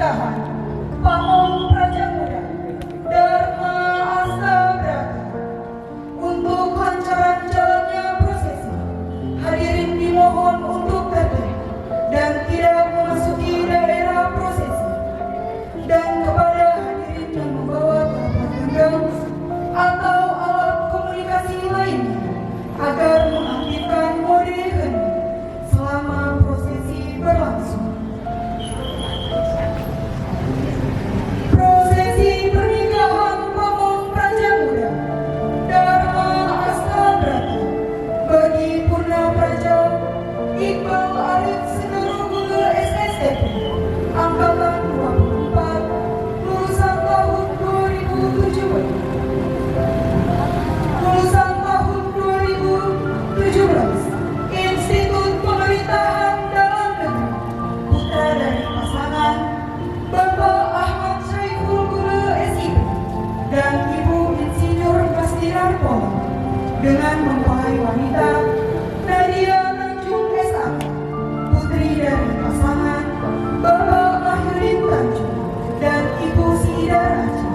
pernikahan Pamong Prajamuda Dharma Astabrata. Untuk kelancaran jalannya prosesi, hadirin dimohon untuk tertib dan tidak memasuki daerah prosesi. Dan kepada hadirin yang membawa telepon genggam atau alat komunikasi lainnya agar mengaktifkan mode hening selama prosesi berlangsung. Prosesi pernikahan Pamong Prajamuda Dharma Astabrata bagi Purna Praja Iqbal Arif Sitorogulu SSTP Angkatan 24 lulusan tahun 2017. Lulusan tahun 2017 Institut Pemerintahan Dalam Negeri, putra dari pasangan Bapak Ahmad Syaiful Guru SIP dan Ibu Insinyur Masdinar Pola, dengan mempelai wanita Nadia Tanjung SA, putri dari pasangan Bapak Mahyudin Tanjung dan Ibu Sidar Aceh.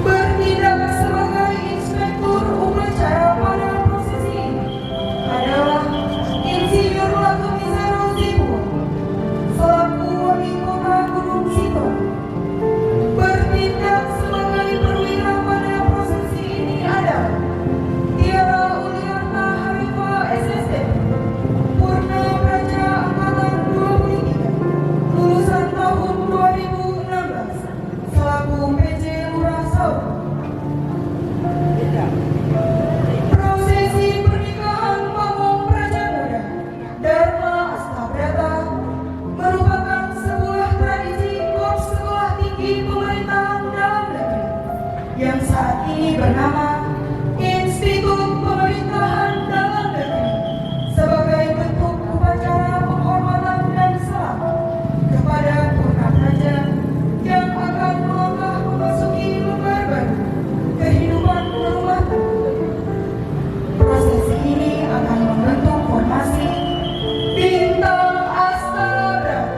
Bertindak sebagai inspektur upacara pada prosesi ini adalah Insinyur Latumizero Zibuan selaku Wali Kota Gunung Sitor. Bertindak sebagai perwira pada prosesi ini adalah Tiara Uliarta Harifa SSTP Purna Praja Angkatan 23 lulusan tahun 2016 selaku PJ Lurah Saud. Prosesi pernikahan Pamong Prajamuda Dharma Astabrata merupakan sebuah tradisi Korps Sekolah Tinggi Pemerintahan Dalam Negeri yang saat ini bernama Institut Pemerintahan Dalam Negeri sebagai bentuk upacara penghormatan dan selamat kepada Purna Praja yang akan melangkah memasuki lembar baru kehidupan berumah tangga. Prosesi ini akan membentuk formasi Bintang Astabrata.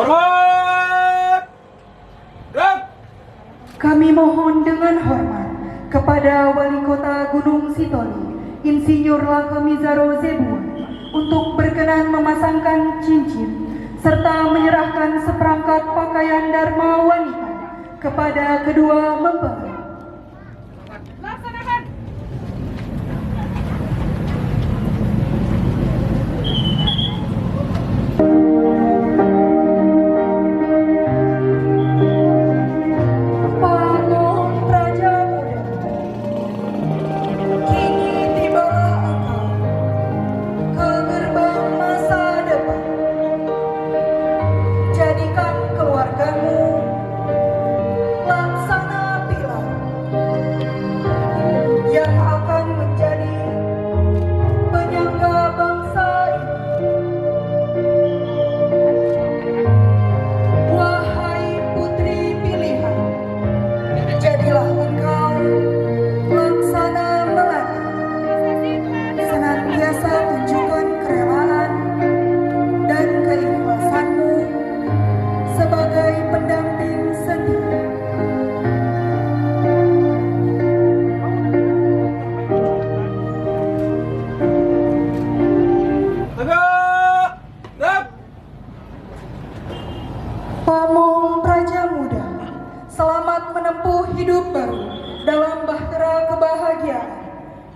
Hormat! Gerak! Kami mohon dengan hormat kepada Wali Kota Gunung Sitoli, Insinyur Lakemizaro Zebuan, untuk berkenan memasangkan cincin serta menyerahkan seperangkat pakaian dharma wanita kepada kedua mempelai. Laksanakan. Bangun Praja Muda, kini tibalah engkau ke gerbang masa depan. Jadikan keluargamu laksana pilar yang akan menjadi penyangga bangsa ini. Wahai putri pilihan, jadilah engkau laksana melati, senantiasa tunjukkan kerelaan dan keikhlasanmu sebagai pendamping setia. Tegak! Gerak! Pamong Praja Muda, selamat menempuh hidup baru dalam bahtera kebahagiaan,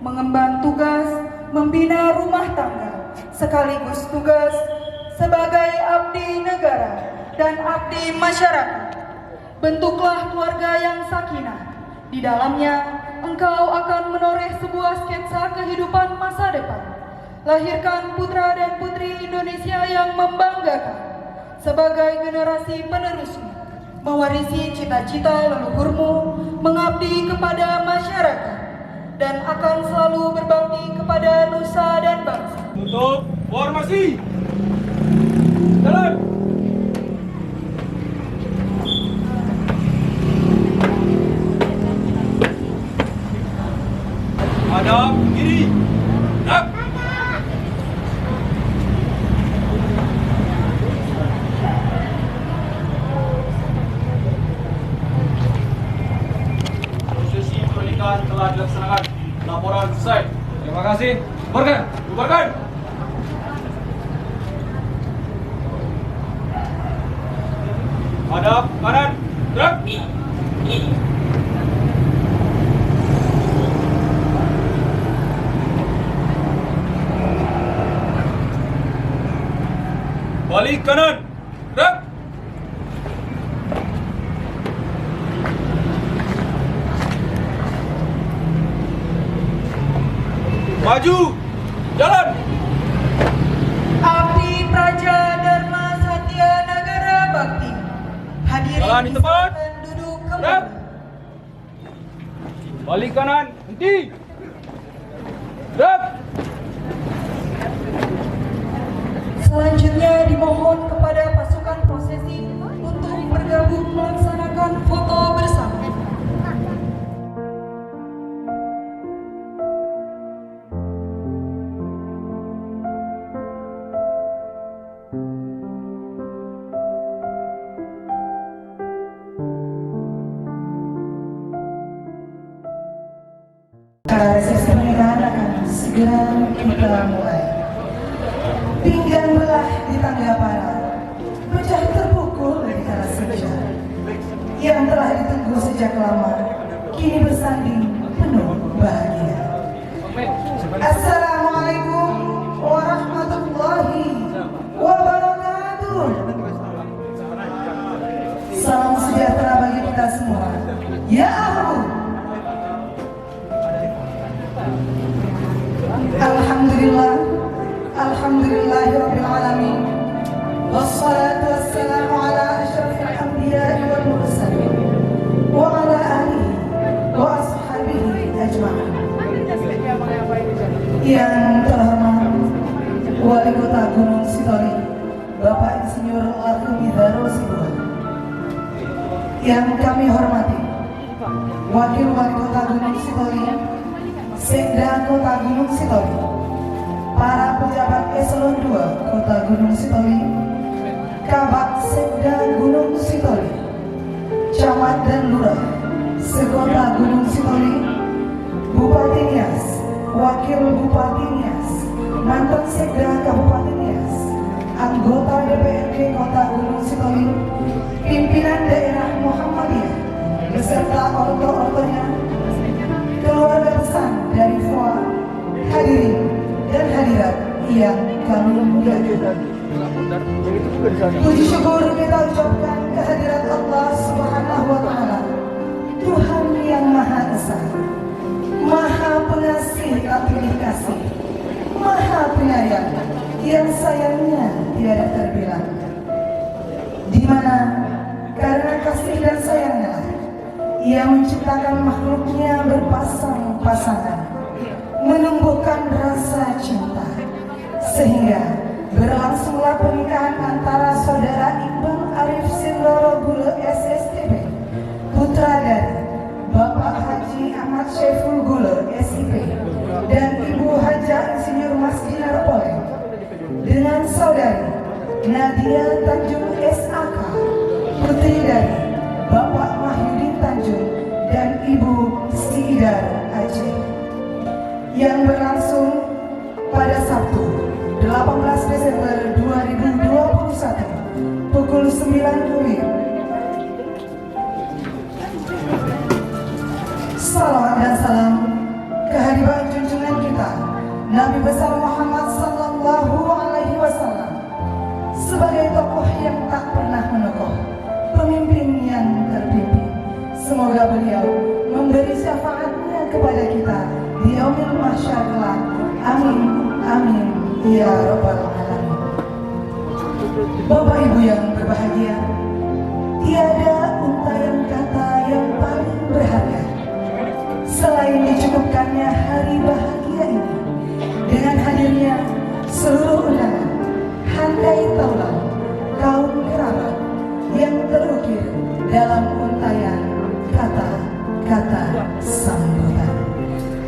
mengemban tugas membina rumah tangga, sekaligus tugas sebagai abdi negara dan abdi masyarakat. Bentuklah keluarga yang sakinah. Di dalamnya, engkau akan menoreh sebuah sketsa kehidupan masa depan. Lahirkan putra dan putri Indonesia yang membanggakan sebagai generasi penerusmu, mewarisi cita-cita leluhurmu, mengabdi kepada masyarakat, dan akan selalu berbakti kepada nusa dan bangsa. Tutup formasi. Jalan. Hadap kiri. Gerak. Prosesi pernikahan telah dilaksanakan. Laporan selesai. Terima kasih. Bubarkan. Bubarkan. Hadap kanan. Gerak. Balik kanan. Gerak. Maju. Jalan. Abdi Praja Dharma Satya Nagara Bakti, hadiri Jalan di tempat. silakan duduk Gerak. kembali. Balik kanan. Henti. Gerak. Selanjutnya dimohon kepada pasukan prosesi untuk bergabung melaksanakan foto bersama. Resepsi pernikahan akan segera kita mulai. Pinggang belah di tangga para, pecah terpukul di kala senja. Yang telah ditunggu sejak lama, kini bersanding penuh bahagia. Assalamualaikum warahmatullahi wabarakatuh. Salam sejahtera bagi kita semua. Ya Allah. Alhamdulillah, alhamdulillahirabbil alamin. Wassalatu wassalamu ala asyrafil anbiya'i wal mursalin wa ala alihi wa ashabihi ajma'in. Yang terhormat Wali Kota Gunung Sitoli, Bapak Insinyur Lakemizaro Zebuan. Yang kami hormati Wakil Wali Kota Gunung Sitoli, Sekda Kota Gunung Sitoli, para pejabat eselon 2 Kota Gunung Sitoli, Kabak Sekda Gunung Sitoli, Camat dan Lurah Sekota Gunung Sitoli, Bupati Nias, Wakil Bupati Nias, mantan Sekda Kabupaten Nias, anggota DPRD Kota Gunung Sitoli, pimpinan daerah Muhammadiyah, beserta orto-ortonya, keluarga besar dari FOA, hadirin dan hadirat yang kami muliakan. Puji syukur kita ucapkan kehadirat Allah Subhanahu wa Ta'ala, Tuhan yang Maha Esa, Maha Pengasih tak pilih kasih, Maha Penyayang yang sayangnya tiada terbilang. Di mana karena kasih dan sayangnya Ia menciptakan makhluknya berpasang-pasangan, menumbuhkan rasa cinta, sehingga berlangsunglah pernikahan antara saudara Iqbal Arif Sindoro Gule SSTB, putra dari Bapak Haji Ahmad Syaiful Gule SIP, dan Ibu Haja Insinyur Mas Dinar Poleng, dengan saudari Nadia Tanjung SAK, putri dari Bapak Mahyudin Tanjung dan Ibu Siidar Aceh, yang berlangsung pada Sabtu 18 Desember 2021 pukul 9 WIB. Salawat dan salam kehadiran junjungan kita Nabi besar Muhammad sallallahu alaihi wasallam sebagai tokoh yang tak pernah menokoh, pemimpin yang terpimpin. Semoga beliau memberi syafaatnya kepada kita di yaumil mahsyar kelak. Amin amin ya rabbal alamin. Bapak Ibu yang berbahagia, tiada untayan kata yang paling berharga selain dicukupkannya hari bahagia ini dengan hadirnya seluruh undangan, handai taulan, kaum kerabat yang terukir dalam untayan kata-kata sambutan.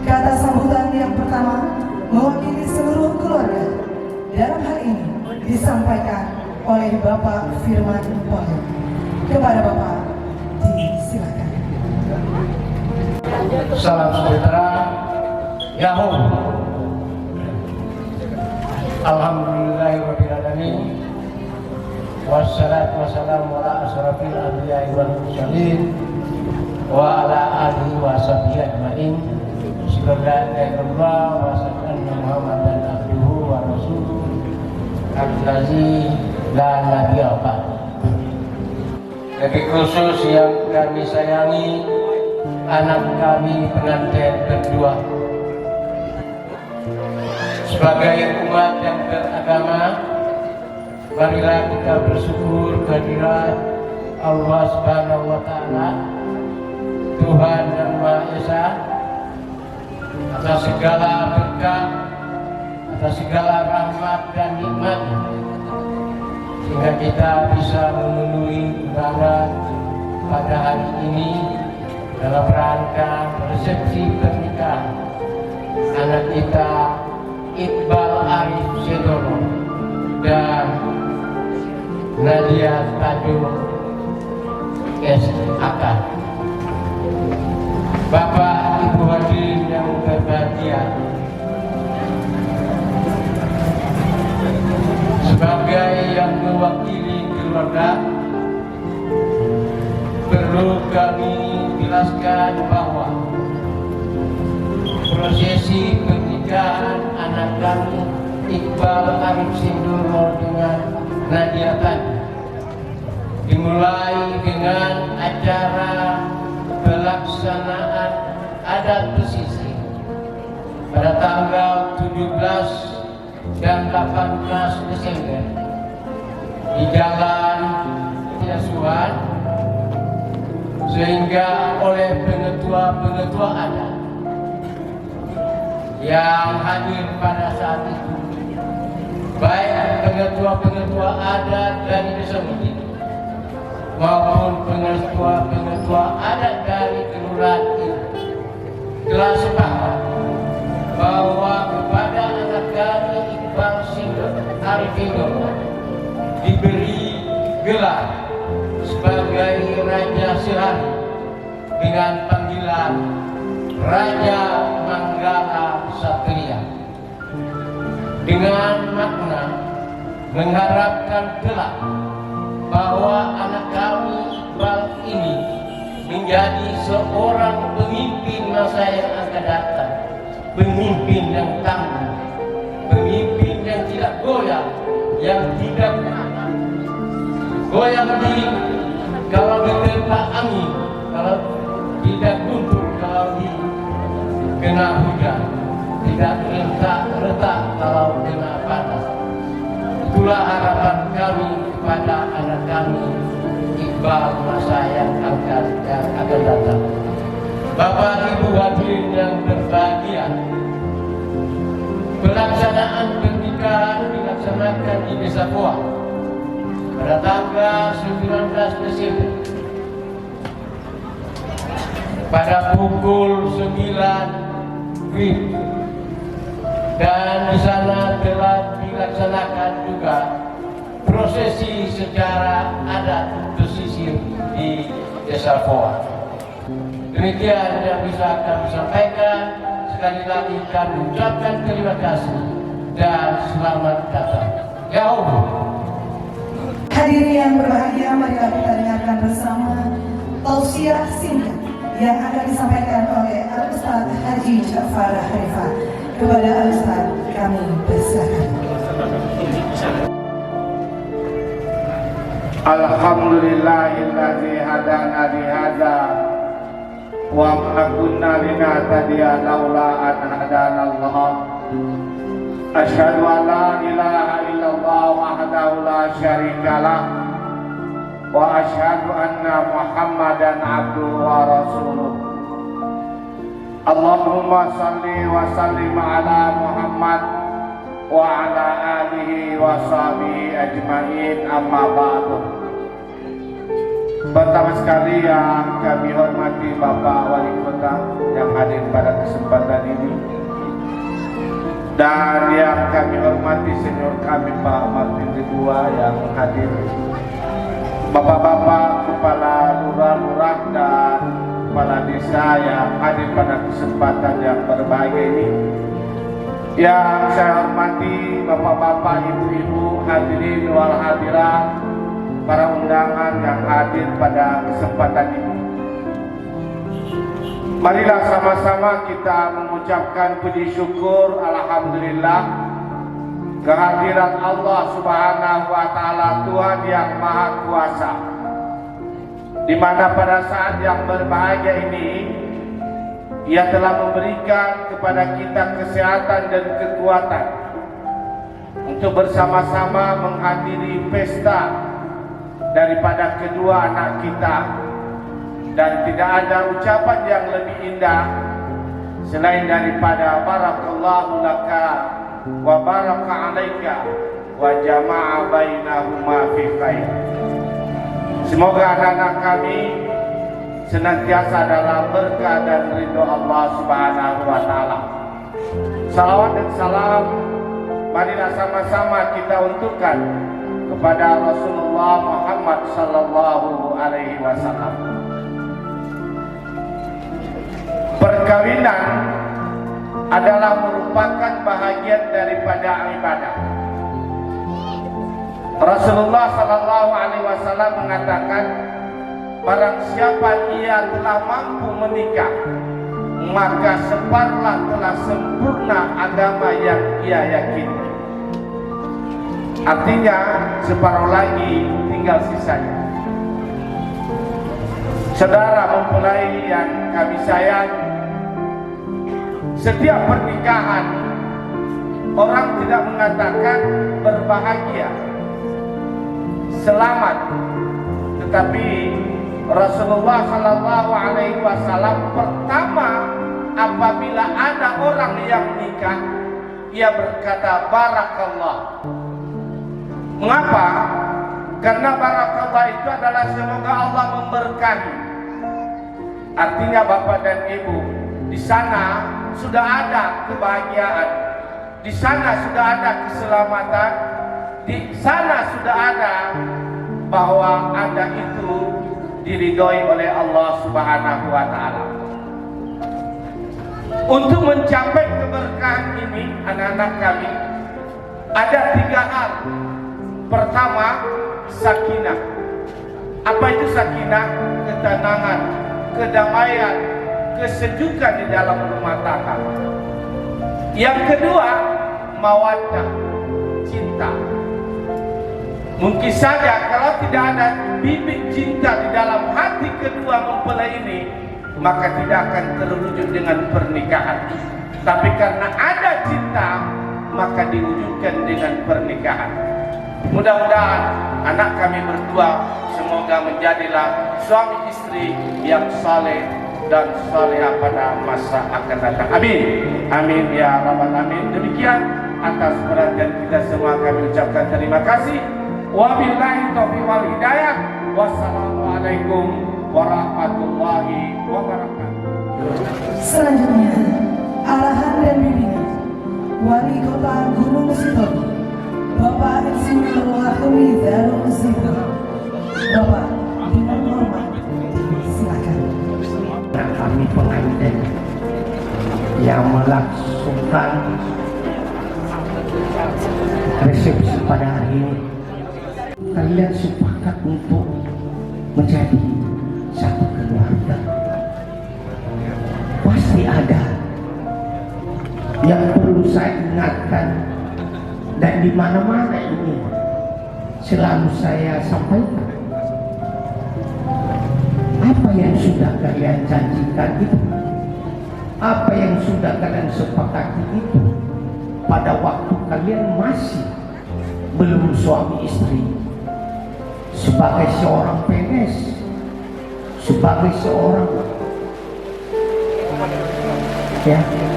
Kata sambutan yang pertama mewakili seluruh keluarga. Dalam hal ini disampaikan oleh Bapak Firman Poleng. Kepada Bapak disilakan. Salam sejahtera, Yahoo. Alhamdulillahirabbil alamin. Wassalatu wassalamu ala asrofil anbiya'i wal mursalin wa ala alihi wa sahbihi ajmain. Bismillahirrahmanirrahim. Wa sallallahu Muhammadan abduhu wa rasuluhu allazi la nabiyya ba'dahu. Lebih khusus yang kami sayangi anak kami pengantin berdua. Sebagai umat yang beragama, marilah kita bersyukur kehadirat Allah Subhanahu wa Ta'ala, Tuhan yang Maha Esa, atas segala berkah, atas segala rahmat dan nikmat, sehingga kita bisa memenuhi ibadah pada hari ini dalam rangka resepsi pernikahan anak kita Iqbal Arif Sindoro dan Nadia Tanjung SAK. Bapak Ibu hadirin yang berbahagia, sebagai yang mewakili keluarga, perlu kami jelaskan bahwa prosesi pernikahan anak kami Iqbal Arif Sindoro dengan Nadia Tanjung dimulai dengan acara pelaksanaan adat pesisir pada tanggal 17 dan 18 Desember di Jalan Yasuhan, sehingga oleh pengetua-pengetua adat yang hadir pada saat itu, baik pengetua-pengetua adat dari desa Mudi maupun pengetua-pengetua adat dari kelurahan itu, telah sepakat bahwa kepada anak kami Iqbal Arif Sindoro diberi gelar sebagai Raja Sehari dengan panggilan Raja Manggala Satria dengan makna mengharapkan kelak bahwa anak kami Iqbal ini menjadi seorang pemimpin masa yang akan datang, pemimpin yang tangguh, pemimpin yang tidak goyah, yang tidak goyah kalau diterpa angin, kalau tidak guntur kalau kena hujan, tidak retak kalau kena panas. Itulah harapan kami kepada anak kami Iqbal masa yang akan datang. Bapak Ibu hadirin yang berbahagia, pelaksanaan pernikahan dilaksanakan di Desa Poa pada tanggal 19 Desember pada pukul 9 WIB, dan di sana telah dilaksanakan juga prosesi secara adat pesisir di Desa Poa. Demikian yang bisa kami sampaikan. Sekali lagi kami ucapkan terima kasih dan selamat datang. Ya Allah. Hadirin yang berbahagia, marilah kita dengarkan bersama tausiah singkat yang akan disampaikan oleh Al-Ustaz Haji Ja'far Harifah. Kepada Al-Ustaz kami persilakan. Alhamdulillahilladzi hadana li hadza wa ma kunna linahtadiya laula an hadana Allah. Asyhadu an la ilaha illallah wahdahu la syarikalah wa asyhadu anna Muhammadan abduhu wa rasuluh. Allahumma salli wa sallim ala Muhammad wa ala alihi wa sahbihi ajma'in, amma ba'du. Pertama sekali yang kami hormati Bapak Wali Kota yang hadir pada kesempatan ini, dan yang kami hormati senior kami Pak Martin Ridua yang hadir, Bapak-bapak kepala lurah-lurah dan kepala desa yang hadir pada kesempatan yang berbahagia ini. Yang saya hormati Bapak-bapak, Ibu-ibu, hadirin wal hadirat, para undangan yang hadir pada kesempatan ini. Marilah sama-sama kita mengucapkan puji syukur, alhamdulillah, kehadirat Allah Subhanahu wa Ta'ala, Tuhan yang Maha Kuasa, di mana pada saat yang berbahagia ini Ia telah memberikan kepada kita kesehatan dan kekuatan untuk bersama-sama menghadiri pesta daripada kedua anak kita, dan tidak ada ucapan yang lebih indah selain daripada barakallahu laka wa baraka alaika wa jama'a bainahuma fi khair. Semoga anak-anak kami senantiasa dalam berkah dan ridho Allah Subhanahu wa Ta'ala. Salawat dan salam marilah sama-sama kita untukkan kepada Rasulullah Muhammad sallallahu alaihi wasallam. Perkawinan adalah merupakan bahagian daripada ibadah. Rasulullah sallallahu alaihi wasallam mengatakan, barang siapa ia telah mampu menikah, maka separuhlah telah sempurna agama yang ia yakini. Artinya separuh lagi tinggal sisanya. Saudara mempelai yang kami sayang, setiap pernikahan orang tidak mengatakan berbahagia, selamat, tetapi Rasulullah Shallallahu Alaihi Wasallam pertama apabila ada orang yang menikah, ia berkata barakallah. Mengapa? Karena barakallah itu adalah semoga Allah memberkahi. Artinya Bapak dan Ibu, di sana sudah ada kebahagiaan, di sana sudah ada keselamatan, di sana sudah ada bahwa adat itu diridhoi oleh Allah Subhanahu wa taala. Untuk mencapai keberkahan ini anak-anak kami ada 3 hal. Pertama, sakinah. Apa itu sakinah? Ketenangan, kedamaian, kesejukan di dalam rumah tangga. Yang kedua, mawaddah, cinta. Mungkin saja kalau tidak ada bibit cinta di dalam hati kedua mempelai ini, maka tidak akan terwujud dengan pernikahan. Tapi karena ada cinta, maka diwujudkan dengan pernikahan. Mudah-mudahan anak kami berdua semoga menjadilah suami istri yang saleh dan salehah pada masa akan datang. Amin. Amin ya rabbal alamin. Demikian atas perhatian kita semua kami ucapkan terima kasih. Wabillahi taufiq wal hidayah. Wassalamualaikum warahmatullahi wabarakatuh. Selanjutnya, arahan dan bimbingan Wali Kota Gunung Sitoli, Bapak Insinyur Lakhmi Darul Zikr. Bapak, dengan hormat, silakan. Kami pengantin yang melangsungkan resepsi pada hari ini, kalian sepakat untuk menjadi satu keluarga. Pasti ada yang perlu saya ingatkan, dan di mana-mana ini selalu saya sampaikan. Apa yang sudah kalian janjikan itu, apa yang sudah kalian sepakati itu, pada waktu kalian masih belum suami istri, sebagai seorang PNS, sebagai seorang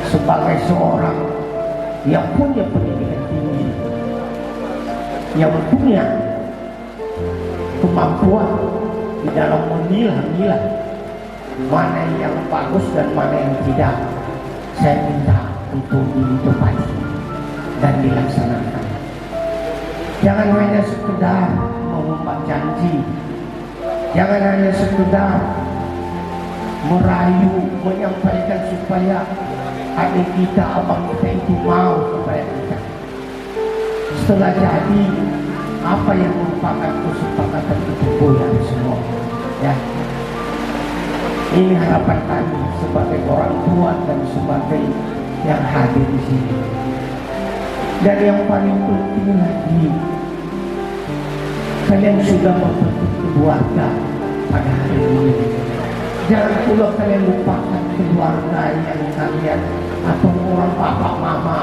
sebagai seorang yang punya pendidikan tinggi, yang punya kemampuan di dalam memilah-milah mana yang bagus dan mana yang tidak, saya minta untuk ditepati dan dilaksanakan. Jangan hanya sekedar mengumpat janji, jangan hanya sekedar merayu, menyampaikan supaya adik kita, abang kita itu mau supaya kita. Setelah jadi, apa yang merupakan kesepakatan itu goyah semua. Ya, ini harapan kami sebagai orang tua dan sebagai yang hadir di sini. Dan yang paling penting lagi, kalian sudah membentuk keluarga pada hari ini. Jangan pula kalian lupakan keluarga yang kalian atau orang bapak mama.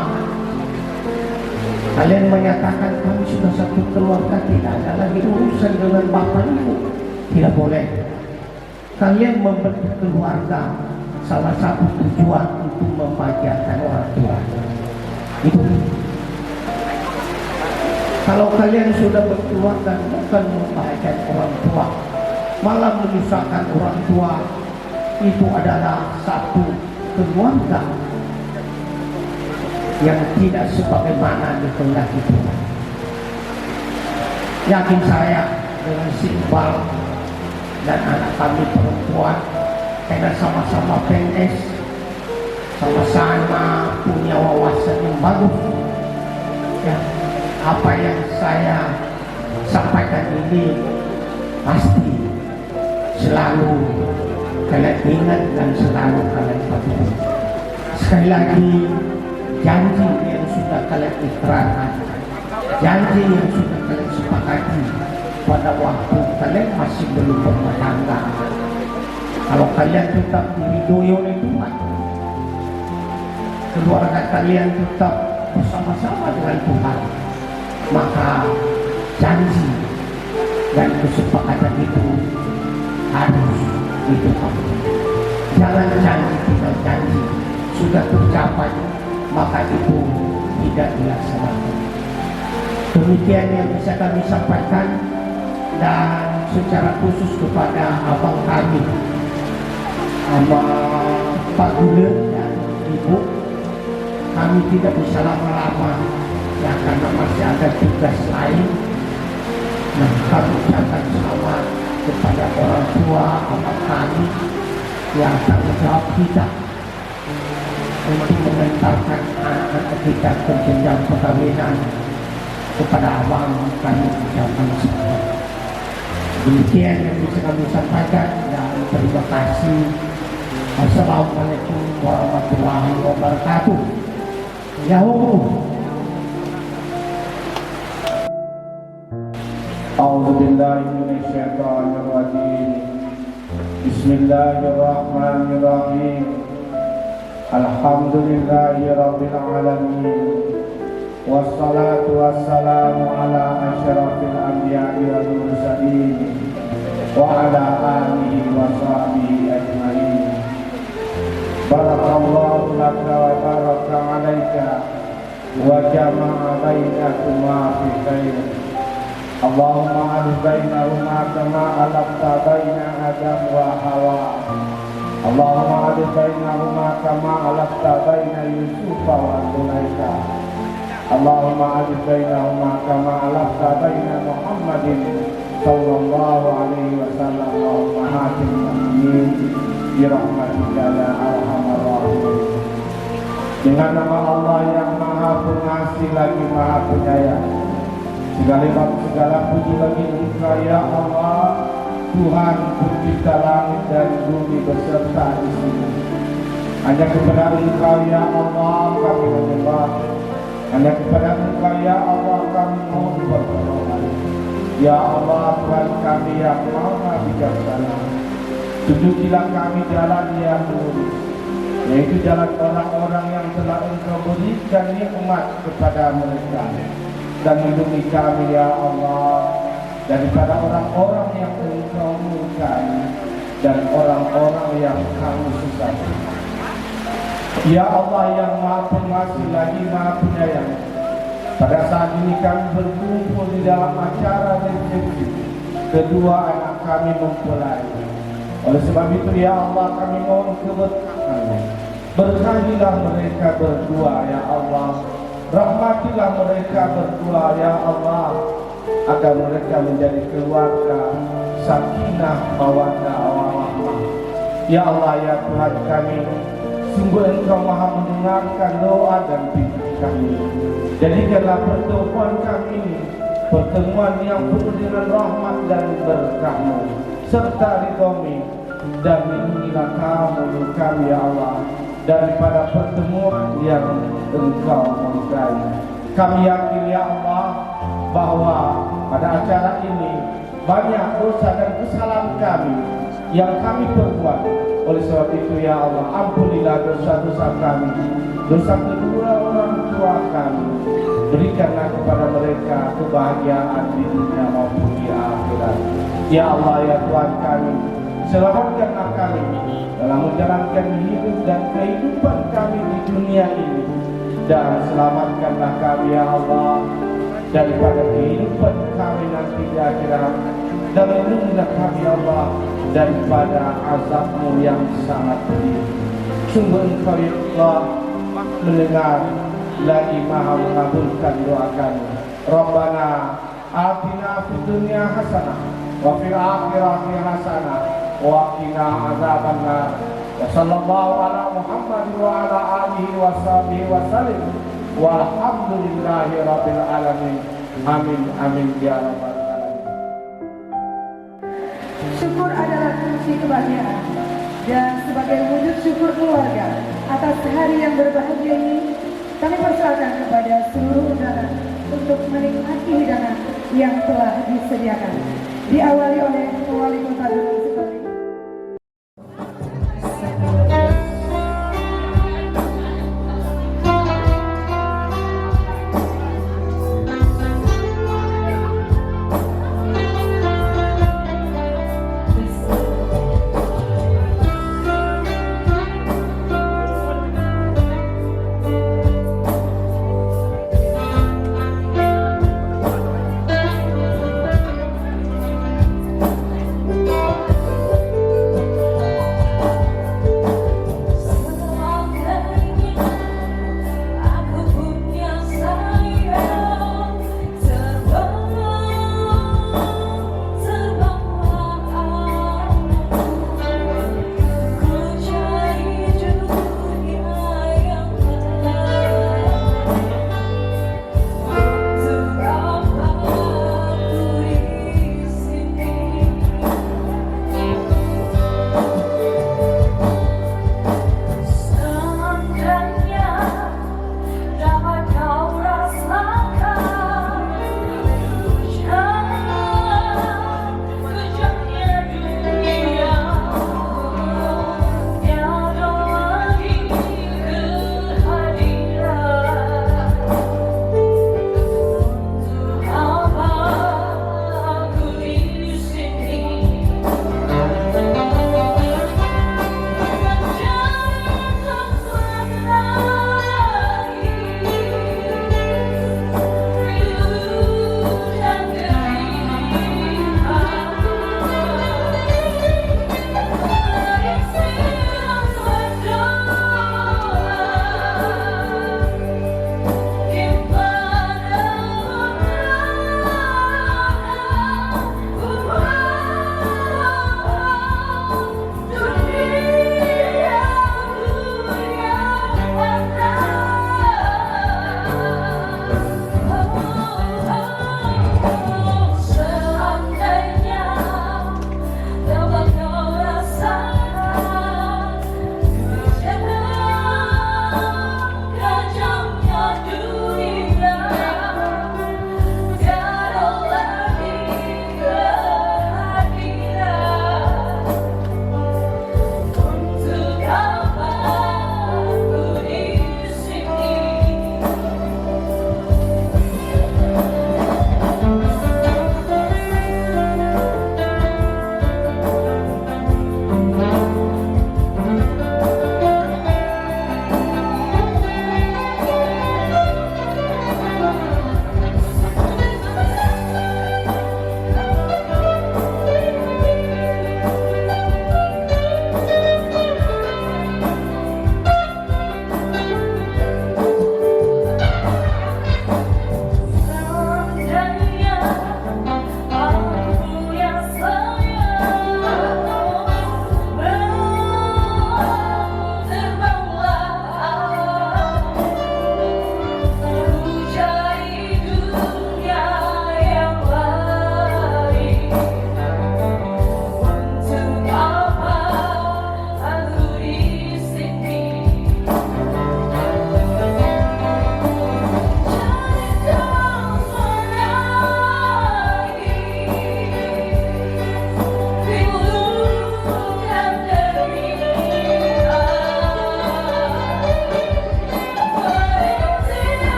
Kalian menyatakan kami sudah satu keluarga, tidak ada lagi urusan dengan bapak ibu. Tidak boleh. Kalian membentuk keluarga, salah satu tujuan untuk membahagiakan orang tua. Itu. Kalau kalian sudah berkeluarga bukan membahagiakan orang tua, malah menyusahkan orang tua, itu adalah satu keluarga yang tidak sebagaimana dikehendaki Tuhan. Yakin saya dengan si Iqbal dan anak kami perempuan, karena sama-sama PNS, sama-sama punya wawasan yang bagus. Ya, apa yang saya sampaikan ini pasti selalu kalian ingat dan selalu kalian patuhi. Sekali lagi, janji yang sudah kalian ikrarkan, janji yang sudah kalian sepakati pada waktu kalian masih belum berumah tangga. Kalau kalian tetap diridhoi oleh Tuhan, keluarga kalian tetap bersama-sama dengan Tuhan, maka janji dan kesepakatan itu harus ditepati. Jangan janji tidak janji sudah tercapai maka itu tidak dilaksanakan. Demikian yang bisa kami sampaikan, dan secara khusus kepada abang kami, sama Pak Gula dan Ibu, kami tidak bisa lama-lama ya, karena masih ada tugas lain. Nah, kami ucapkan selamat kepada orang tua bapak kami yang tanggung jawab kita untuk mengantarkan anak-anak kita ke jenjang perkawinan. Kepada abang kami ucapkan selamat. Demikian yang bisa kami sampaikan dan terima kasih. Assalamualaikum warahmatullahi wabarakatuh. Yahoo. أعوذ بالله من الشيطان الرجيم بسم الله الرحمن الرحيم الحمد لله رب العالمين والصلاة والسلام على أشرف الأنبياء والمرسلين وعلى آله وصحبه أجمعين بارك الله لك وبارك عليك وجمع بينكما في خير اللهم ألف بينهما كما ألفت بين آدم وحواء اللهم ألف بينهما كما ألفت بين يوسف وزليخا اللهم ألف بينهما كما ألفت بين محمد صلى الله عليه وسلم وأمهات المؤمنين برحمتك يا أرحم الراحمين. Dengan nama Allah yang Maha Pengasih lagi Maha Penyayang, segala puji bagi Engkau ya Allah, Tuhan pencipta langit dan bumi beserta isinya. Hanya kepada Engkau ya Allah kami menyembah, hanya kepada Engkau ya Allah kami mohon pertolongan. Ya Allah Tuhan kami yang Maha Bijaksana, tunjukilah kami jalan yang lurus, yaitu jalan orang-orang yang telah Engkau berikan nikmat kepada mereka, dan lindungi kami ya Allah daripada orang-orang yang Engkau murkai dan orang-orang yang kamu susahkan. Ya Allah yang Maha Pengasih lagi Maha Penyayang, pada saat ini kami berkumpul di dalam acara resepsi kedua anak kami mempelai. Oleh sebab itu ya Allah kami mohon keberkahan, berkahilah mereka berdua ya Allah. Rahmatilah mereka berdua ya Allah, agar mereka menjadi keluarga sakinah mawaddah warahmah. Ya Allah ya Tuhan kami, sungguh Engkau Maha mendengarkan doa dan pikir kami. Jadikanlah pertemuan kami ini pertemuan yang penuh dengan rahmat dan berkah-Mu serta ridho-Mu, dan lindungilah kami ya Allah daripada pertemuan yang Engkau murkai. Kami yakin ya Allah bahwa pada acara ini banyak dosa dan kesalahan kami yang kami perbuat. Oleh sebab itu ya Allah, ampunilah dosa-dosa kami, dosa kedua orang tua kami. Berikanlah kepada mereka kebahagiaan di dunia maupun di akhirat. Ya Allah ya Tuhan kami, selamatkanlah kami dalam menjalankan hidup dan kehidupan kami di dunia ini, dan selamatkanlah kami ya Allah daripada kehidupan kami nanti di akhirat, dan lindungilah kami ya Allah daripada azab-Mu yang sangat pedih. Sungguh Engkau ya Allah mendengar lagi Maha mengabulkan doa kami. Rabbana atina fid dunya hasanah wa fil akhirati hasanah wa qina azabannar. Wa sallallahu ala Muhammad wa ala alihi wa sahbihi wa sallim. Walhamdulillahi rabbil alamin. Amin amin ya rabbal alamin. Syukur adalah kunci kebahagiaan, dan sebagai wujud syukur keluarga atas hari yang berbahagia ini, kami persilakan kepada seluruh undangan untuk menikmati hidangan yang telah disediakan. Diawali oleh Wali Kota